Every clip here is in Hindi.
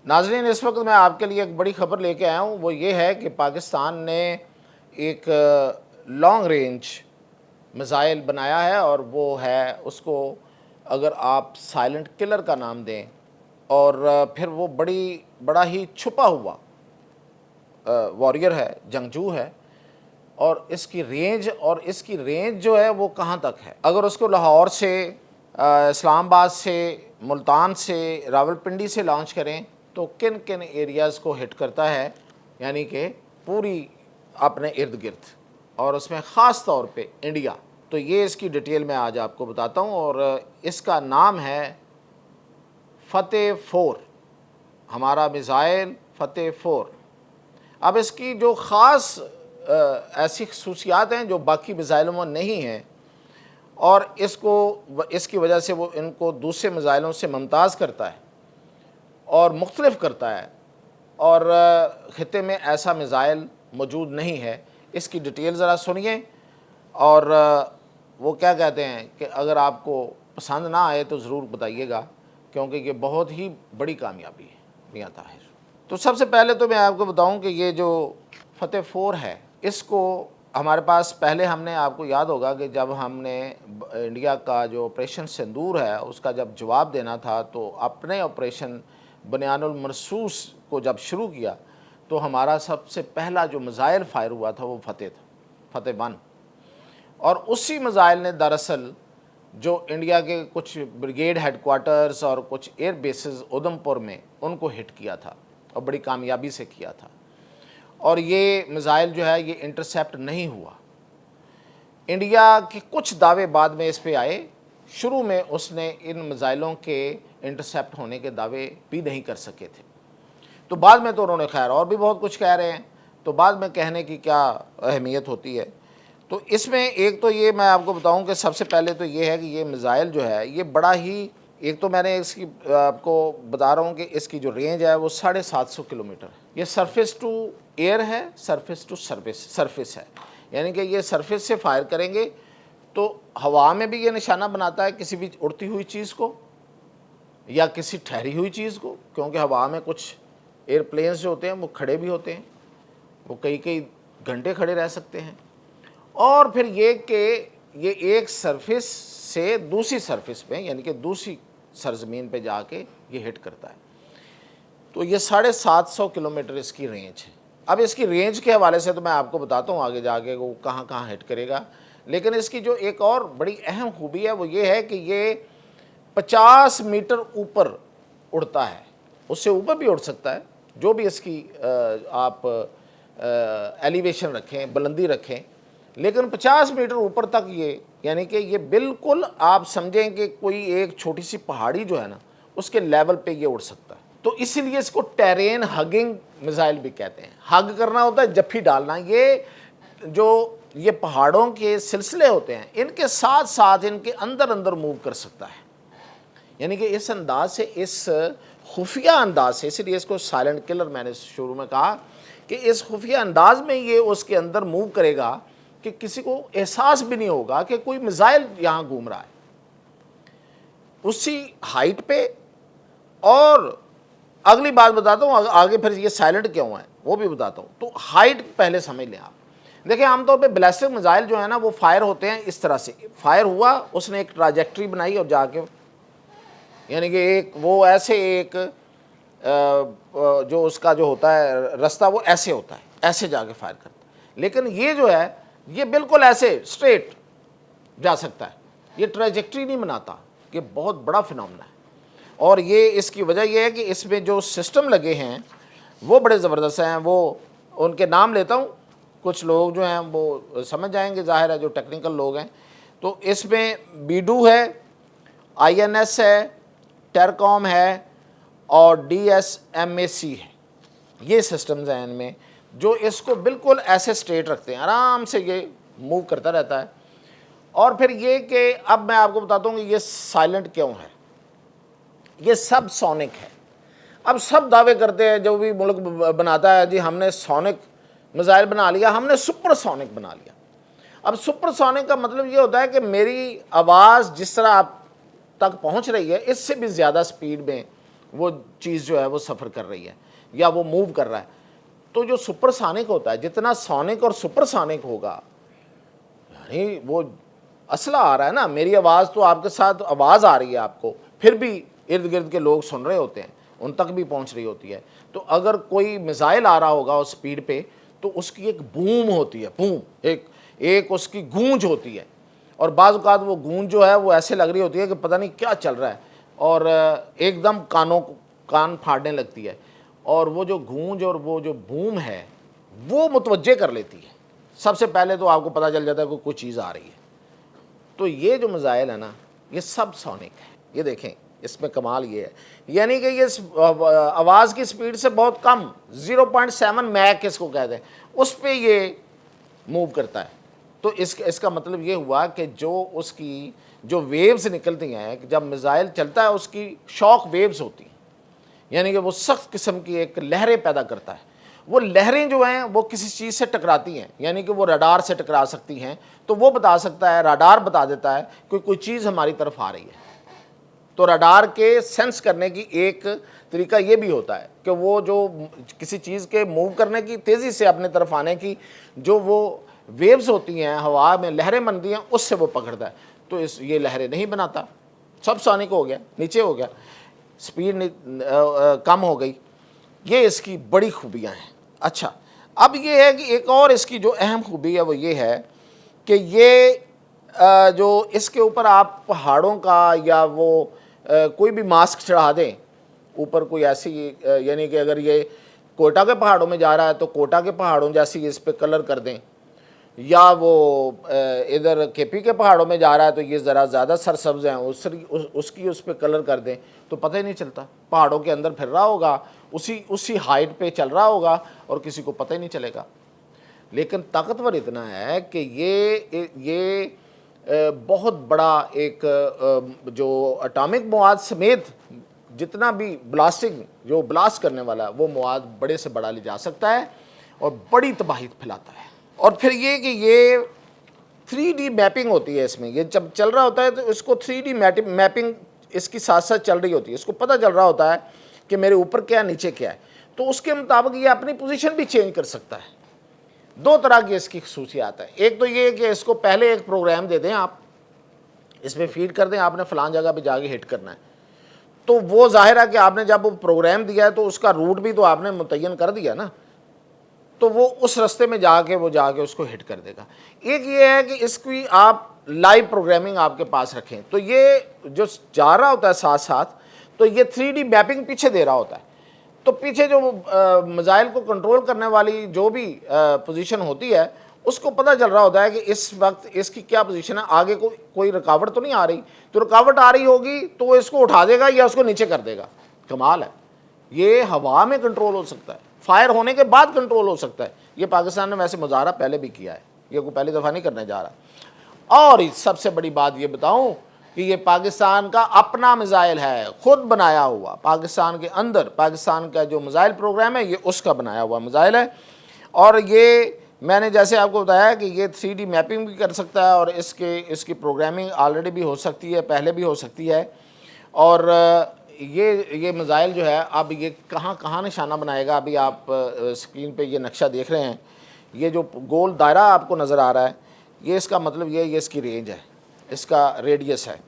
नाज़रीन, इस वक्त मैं आपके लिए एक बड़ी ख़बर लेके आया हूँ। वो ये है कि पाकिस्तान ने एक लॉन्ग रेंज मिसाइल बनाया है, और वो है, उसको अगर आप साइलेंट किलर का नाम दें, और फिर वो बड़ा ही छुपा हुआ वॉरियर है, जंगजू है। और इसकी रेंज जो है वो कहाँ तक है, अगर उसको लाहौर से, इस्लामाबाद से, मुल्तान से, रावलपिंडी से लॉन्च करें तो किन किन एरियाज़ को हिट करता है, यानी कि पूरी अपने इर्द गिर्द, और उसमें ख़ास तौर पे इंडिया। तो ये इसकी डिटेल मैं आज आपको बताता हूँ, और इसका नाम है फ़तेह 4, हमारा मिसाइल फ़तेह 4। अब इसकी जो ख़ास ऐसी खसूसियात हैं जो बाकी मिसाइलों में नहीं हैं, और इसकी वजह से वो इनको दूसरे मिसाइलों से मुमताज़ करता है और मुख्तलिफ करता है, और ख़ित्ते में ऐसा मिसाइल मौजूद नहीं है। इसकी डिटेल ज़रा सुनिए, और वो क्या कहते हैं कि अगर आपको पसंद ना आए तो ज़रूर बताइएगा, क्योंकि ये बहुत ही बड़ी कामयाबी है मियां ताहिर। तो सबसे पहले तो मैं आपको बताऊं कि ये जो फ़तेह 4 है, इसको हमारे पास पहले, हमने, आपको याद होगा कि जब हमने इंडिया का जो ऑपरेशन सिंदूर है उसका जब जवाब देना था, तो अपने ऑपरेशन बनियानुल मरसूस को जब शुरू किया, तो हमारा सबसे पहला जो मिसाइल फायर हुआ था वो फ़तेह था, फ़तेह 1। और उसी मिसाइल ने दरअसल जो इंडिया के कुछ ब्रिगेड हेडक्वार्टर्स और कुछ एयर बेसेस उधमपुर में, उनको हिट किया था, और बड़ी कामयाबी से किया था। और ये मिसाइल जो है ये इंटरसेप्ट नहीं हुआ। इंडिया के कुछ दावे बाद में इस पे आए। शुरू में उसने इन मिसाइलों के इंटरसेप्ट होने के दावे भी नहीं कर सके थे। तो बाद में तो उन्होंने, खैर, और भी बहुत कुछ कह रहे हैं, तो बाद में कहने की क्या अहमियत होती है। तो इसमें एक तो ये मैं आपको बताऊं कि सबसे पहले तो ये है कि ये मिसाइल जो है ये बड़ा ही, एक तो मैंने इसकी आपको बता रहा हूँ कि इसकी जो रेंज है वो 750 किलोमीटर है। ये सरफेस टू एयर है, सरफेस टू सरफेस है, यानी कि ये सरफेस से फायर करेंगे तो हवा में भी ये निशाना बनाता है किसी भी उड़ती हुई चीज़ को या किसी ठहरी हुई चीज़ को, क्योंकि हवा में कुछ एयरप्लेन्स जो होते हैं वो खड़े भी होते हैं, वो कई कई घंटे खड़े रह सकते हैं। और फिर ये कि ये एक सरफेस से दूसरी सरफेस पे, यानी कि दूसरी सरजमीन पे जाके ये हिट करता है। तो ये 750 किलोमीटर इसकी रेंज है। अब इसकी रेंज के हवाले से तो मैं आपको बताता हूँ आगे जाके वो कहाँ कहाँ हिट करेगा, लेकिन इसकी जो एक और बड़ी अहम खूबी है वो ये है कि ये 50 मीटर ऊपर उड़ता है, उससे ऊपर भी उड़ सकता है, जो भी इसकी आप एलिवेशन रखें, बुलंदी रखें, लेकिन 50 मीटर ऊपर तक ये, यानी कि ये बिल्कुल आप समझें कि कोई एक छोटी सी पहाड़ी जो है ना, उसके लेवल पे ये उड़ सकता है। तो इसीलिए इसको टेरेन हगिंग मिसाइल भी कहते हैं। हग करना होता है जफ्फी डालना। ये पहाड़ों के सिलसिले होते हैं, इनके साथ साथ इनके अंदर अंदर मूव कर सकता है, यानी कि इस अंदाज से, इस खुफिया अंदाज से, इसलिए इसको साइलेंट किलर मैंने शुरू में कहा कि इस खुफिया अंदाज में ये उसके अंदर मूव करेगा कि किसी को एहसास भी नहीं होगा कि कोई मिसाइल यहाँ घूम रहा है, उसी हाइट पे। और अगली बात बताता हूँ आगे, फिर ये साइलेंट क्यों है वो भी बताता हूँ। तो हाइट पहले समझ लें आप। देखिए, आमतौर पे बैलिस्टिक मिसाइल जो है ना वो फायर होते हैं इस तरह से, फायर हुआ, उसने एक ट्राजेक्ट्री बनाई और जाके, यानी कि एक वो ऐसे एक जो उसका जो होता है रास्ता वो ऐसे होता है, ऐसे जाके फायर करता है। लेकिन ये जो है ये बिल्कुल ऐसे स्ट्रेट जा सकता है, ये ट्राजेक्ट्री नहीं बनाता। ये बहुत बड़ा फिनोमेना है, और ये इसकी वजह ये है कि इसमें जो सिस्टम लगे हैं वो बड़े ज़बरदस्त हैं। वो उनके नाम लेता हूँ, कुछ लोग जो हैं वो समझ जाएंगे, ज़ाहिर है, जो टेक्निकल लोग हैं। तो इसमें बीडू है, INS है, टेरकॉम है, और DSMAC है। ये सिस्टम्स हैं इनमें जो इसको बिल्कुल ऐसे स्ट्रेट रखते हैं, आराम से ये मूव करता रहता है। और फिर ये कि अब मैं आपको बताता हूँ कि ये साइलेंट क्यों है। ये सब सोनिक है। अब सब दावे करते हैं, जो भी मुल्क बनाता है, जी हमने सोनिक मिसाइल बना लिया, हमने सुपर सोनिक बना लिया। अब सुपर सोनिक का मतलब ये होता है कि मेरी आवाज़ जिस तरह आप तक पहुंच रही है, इससे भी ज़्यादा स्पीड में वो चीज़ जो है वो सफ़र कर रही है या वो मूव कर रहा है। तो जो सुपरसोनिक होता है, जितना सोनिक और सुपरसोनिक होगा, यानी वो असला आ रहा है ना, मेरी आवाज़ तो आपके साथ आवाज़ आ रही है आपको, फिर भी इर्द गिर्द के लोग सुन रहे होते हैं, उन तक भी पहुंच रही होती है। तो अगर कोई मिसाइल आ रहा होगा उस स्पीड पे, तो उसकी एक बूम होती है, बूम, एक उसकी गूंज होती है, और बाज़ औक़ात वो गूंज जो है वो ऐसे लग रही होती है कि पता नहीं क्या चल रहा है, और एकदम कान फाड़ने लगती है। और वो जो गूंज और वो जो बूम है वो मुतवज्जे कर लेती है। सबसे पहले तो आपको पता चल जाता है कि कोई चीज़ आ रही है। तो ये जो मिसाइल है ना, ये सब सोनिक है। ये देखें, इसमें कमाल ये है, यानी कि ये आवाज़ की स्पीड से बहुत कम 0.7 मैक इसको कहते हैं, उस पर ये मूव करता है। तो इसका मतलब ये हुआ कि जो उसकी जो वेव्स निकलती हैं, कि जब मिसाइल चलता है उसकी शॉक वेव्स होती हैं, यानी कि वो सख्त किस्म की एक लहरें पैदा करता है। वो लहरें जो हैं वो किसी चीज़ से टकराती हैं, यानी कि वो रडार से टकरा सकती हैं, तो वो बता सकता है, रडार बता देता है कि कोई चीज़ हमारी तरफ आ रही है। तो रडार के सेंस करने की एक तरीका ये भी होता है कि वो जो किसी चीज़ के मूव करने की, तेज़ी से अपने तरफ आने की जो वो वेव्स होती हैं, हवा में लहरें बनती हैं, उससे वो पकड़ता है। तो ये लहरें नहीं बनाता, सब सोनिक हो गया, नीचे हो गया, स्पीड कम हो गई। ये इसकी बड़ी खूबियाँ हैं। अच्छा, अब ये है कि एक और इसकी जो अहम खूबी है वो ये है कि ये जो इसके ऊपर आप पहाड़ों का या वो कोई भी मास्क चढ़ा दें ऊपर, कोई ऐसी यानी कि अगर ये कोटा के पहाड़ों में जा रहा है तो कोटा के पहाड़ों जैसी इस पे कलर कर दें, या वो इधर केपी के पहाड़ों में जा रहा है तो ये ज़रा ज़्यादा सरसब्ज़ हैं, उसकी उस पर कलर कर दें, तो पता ही नहीं चलता। पहाड़ों के अंदर फिर रहा होगा, उसी हाइट पे चल रहा होगा और किसी को पता ही नहीं चलेगा। लेकिन ताकतवर इतना है कि ये बहुत बड़ा एक जो एटॉमिक मवाद समेत जितना भी जो ब्लास्ट करने वाला है वो मवाद बड़े से बड़ा ले जा सकता है और बड़ी तबाही फैलाता है। और फिर ये कि ये 3D मैपिंग होती है इसमें, ये जब चल रहा होता है तो इसको 3D मैपिंग इसकी साथ साथ चल रही होती है, इसको पता चल रहा होता है कि मेरे ऊपर क्या है, नीचे क्या है, तो उसके मुताबिक ये अपनी पोजीशन भी चेंज कर सकता है। दो तरह की इसकी खसूसियात है। एक तो ये कि इसको पहले एक प्रोग्राम दे दें, आप इसमें फीड कर दें, आपने फ़लान जगह पे जाके हिट करना है, तो वो जाहिर है कि आपने जब वो प्रोग्राम दिया है तो उसका रूट भी तो आपने मुतय्यन कर दिया ना, तो वो उस रास्ते में जाके उसको हिट कर देगा। एक ये है कि इसकी आप लाइव प्रोग्रामिंग आपके पास रखें, तो ये जो जा रहा होता है साथ साथ, तो ये 3D मैपिंग पीछे दे रहा होता है, तो पीछे जो मिसाइल को कंट्रोल करने वाली जो भी पोजीशन होती है उसको पता चल रहा होता है कि इस वक्त इसकी क्या पोजीशन है, आगे कोई रुकावट तो नहीं आ रही, तो रुकावट आ रही होगी तो वो इसको उठा देगा या उसको नीचे कर देगा। कमाल है, ये हवा में कंट्रोल हो सकता है, फायर होने के बाद कंट्रोल हो सकता है। ये पाकिस्तान ने वैसे मुजाहरा पहले भी किया है, ये कोई पहली दफ़ा नहीं करने जा रहा। और सबसे बड़ी बात ये बताऊं कि ये पाकिस्तान का अपना मिसाइल है, खुद बनाया हुआ, पाकिस्तान के अंदर पाकिस्तान का जो मिसाइल प्रोग्राम है ये उसका बनाया हुआ मिसाइल है। और ये मैंने जैसे आपको बताया कि ये 3D मैपिंग भी कर सकता है और इसकी प्रोग्रामिंग ऑलरेडी भी हो सकती है, पहले भी हो सकती है। और ये मिसाइल जो है अब ये कहाँ निशाना बनाएगा, अभी आप स्क्रीन पे ये नक्शा देख रहे हैं, ये जो गोल दायरा आपको नज़र आ रहा है, ये इसका मतलब ये इसकी रेंज है, इसका रेडियस है।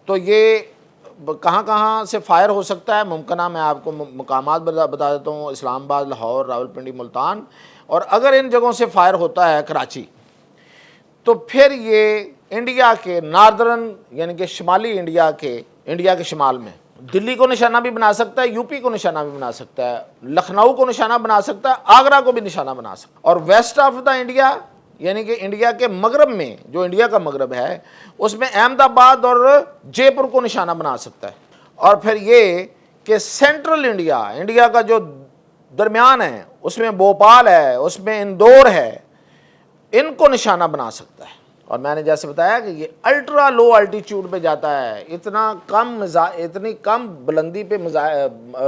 तो ये कहाँ से फायर हो सकता है, मुमकिन मैं आपको मकामात बता देता हूँ, इस्लामाबाद, लाहौर, रावलपिंडी, मुल्तान। और अगर इन जगहों से फायर होता है कराची, तो फिर ये इंडिया के नार्दर्न यानी कि शुमाली इंडिया के शुमाल में दिल्ली को निशाना भी बना सकता है, यूपी को निशाना भी बना सकता है, लखनऊ को निशाना बना सकता है, आगरा को भी निशाना बना सकता है। और वेस्ट ऑफ द इंडिया यानी कि इंडिया के मगरब में, जो इंडिया का मगरब है, उसमें अहमदाबाद और जयपुर को निशाना बना सकता है। और फिर ये कि सेंट्रल इंडिया का जो दरमियान है, उसमें भोपाल है, उसमें इंदौर है, इनको निशाना बना सकता है। और मैंने जैसे बताया कि ये अल्ट्रा लो अल्टीट्यूड पे जाता है, इतनी कम बुलंदी पे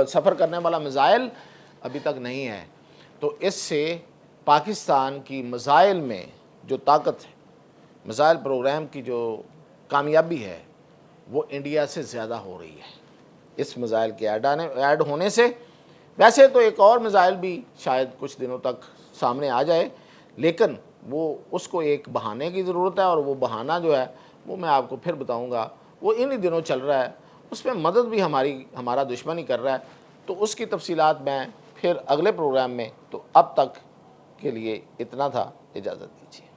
सफ़र करने वाला मिसाइल अभी तक नहीं है। तो इससे पाकिस्तान की मिसाइल में जो ताकत है, मिसाइल प्रोग्राम की जो कामयाबी है, वो इंडिया से ज़्यादा हो रही है। इस मिज़ाइल के ऐड होने से। वैसे तो एक और मिज़ाइल भी शायद कुछ दिनों तक सामने आ जाए, लेकिन वो उसको एक बहाने की ज़रूरत है, और वो बहाना जो है वो मैं आपको फिर बताऊंगा। वो इन्हीं दिनों चल रहा है, उसमें मदद भी हमारा दुश्मन ही कर रहा है। तो उसकी तफसीलात मैं फिर अगले प्रोग्राम में। तो अब तक के लिए इतना था, इजाज़त दीजिए।